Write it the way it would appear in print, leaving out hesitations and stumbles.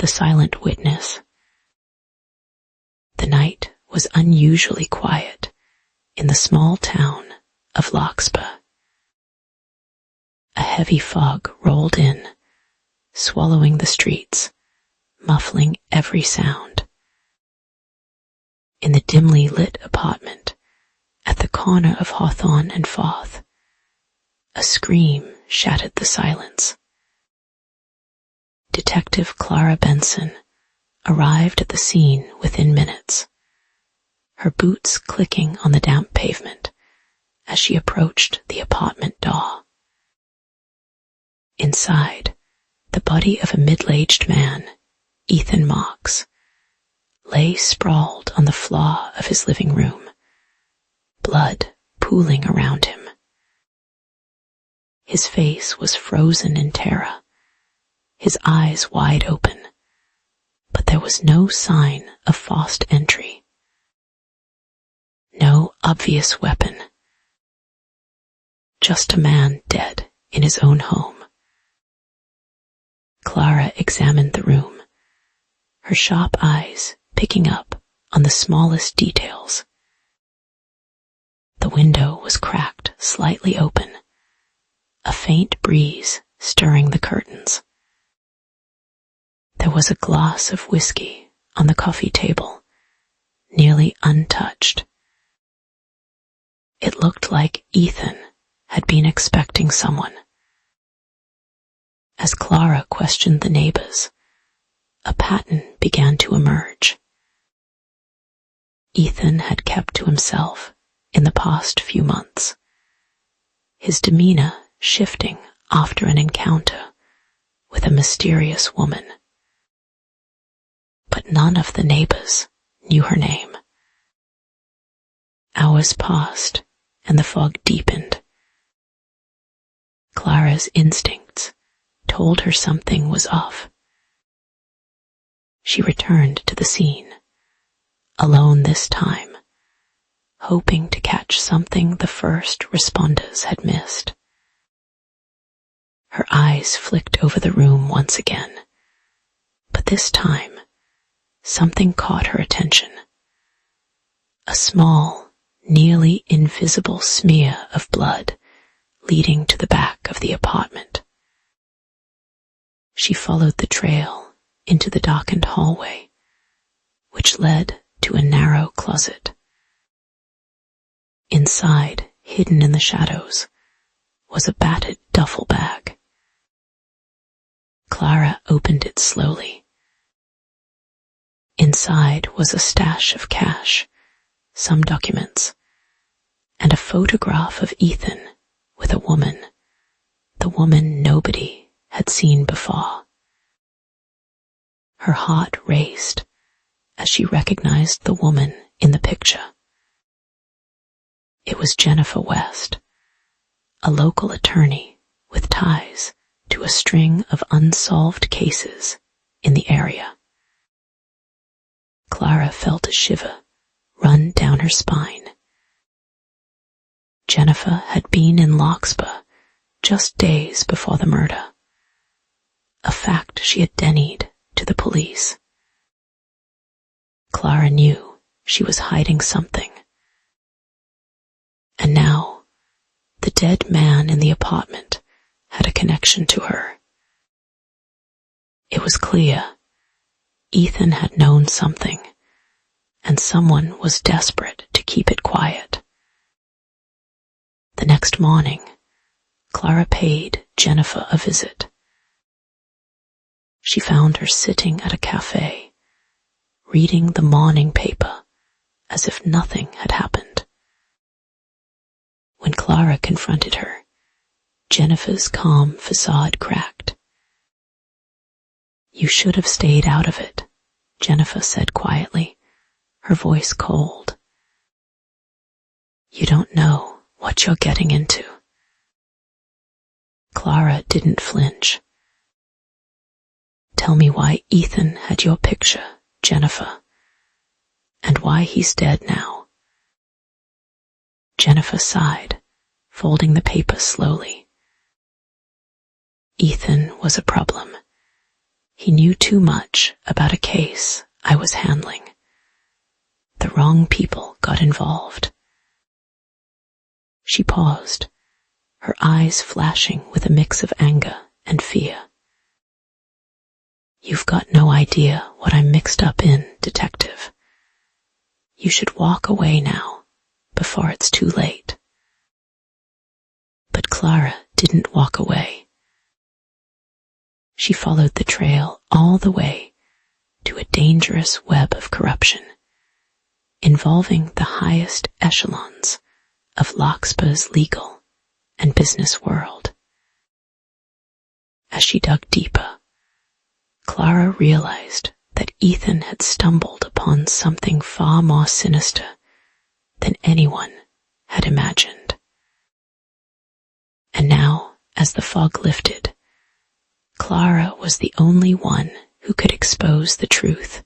the silent witness. The night was unusually quiet in the small town of Larkspur. A heavy fog rolled in, swallowing the streets, muffling every sound. In the dimly lit apartment, at the corner of Hawthorne and Forth, a scream shattered the silence. Detective Clara Benson arrived at the scene within minutes, her boots clicking on the damp pavement as she approached the apartment door. Inside, the body of a middle-aged man, Ethan Marks, lay sprawled on the floor of his living room, blood pooling around him. His face was frozen in terror, his eyes wide open, but there was no sign of forced entry. No obvious weapon. Just a man dead in his own home. Clara examined the room, her sharp eyes picking up on the smallest details. The window was cracked slightly open, a faint breeze stirring the curtains. There was a glass of whiskey on the coffee table, nearly untouched. It looked like Ethan had been expecting someone. As Clara questioned the neighbors, a pattern began to emerge. Ethan had kept to himself in the past few months, his demeanor shifting after an encounter with a mysterious woman. But none of the neighbors knew her name. Hours passed, and the fog deepened. Clara's instincts told her something was off. She returned to the scene, alone this time, hoping to catch something the first responders had missed. Her eyes flicked over the room once again, but this time, something caught her attention. A small, nearly invisible smear of blood leading to the back of the apartment. She followed the trail into the darkened hallway, which led to a narrow closet. Inside, hidden in the shadows, was a battered duffel bag. Clara opened it slowly. Inside was a stash of cash, some documents, and a photograph of Ethan with a woman, the woman nobody had seen before. Her heart raced as she recognized the woman in the picture. It was Jennifer West, a local attorney with ties to a string of unsolved cases in the area. Clara felt a shiver run down her spine. Jennifer had been in Larkspur just days before the murder, a fact she had denied to the police. Clara knew she was hiding something. And now, the dead man in the apartment had a connection to her. It was clear Ethan had known something, and someone was desperate to keep it quiet. The next morning, Clara paid Jennifer a visit. She found her sitting at a cafe, reading the morning paper as if nothing had happened. When Clara confronted her, Jennifer's calm facade cracked. "You should have stayed out of it," Jennifer said quietly, her voice cold. "You don't know what you're getting into." Clara didn't flinch. "Tell me why Ethan had your picture, Jennifer, and why he's dead now." Jennifer sighed, folding the paper slowly. Ethan was a problem. He knew too much about a case I was handling. The wrong people got involved. She paused, her eyes flashing with a mix of anger and fear. You've got no idea what I'm mixed up in, Detective. You should walk away now, before it's too late. But Clara didn't walk away. She followed the trail all the way to a dangerous web of corruption, involving the highest echelons of Larkspur's legal and business world. As she dug deeper, Clara realized that Ethan had stumbled upon something far more sinister than anyone had imagined. And now, as the fog lifted, Clara was the only one who could expose the truth.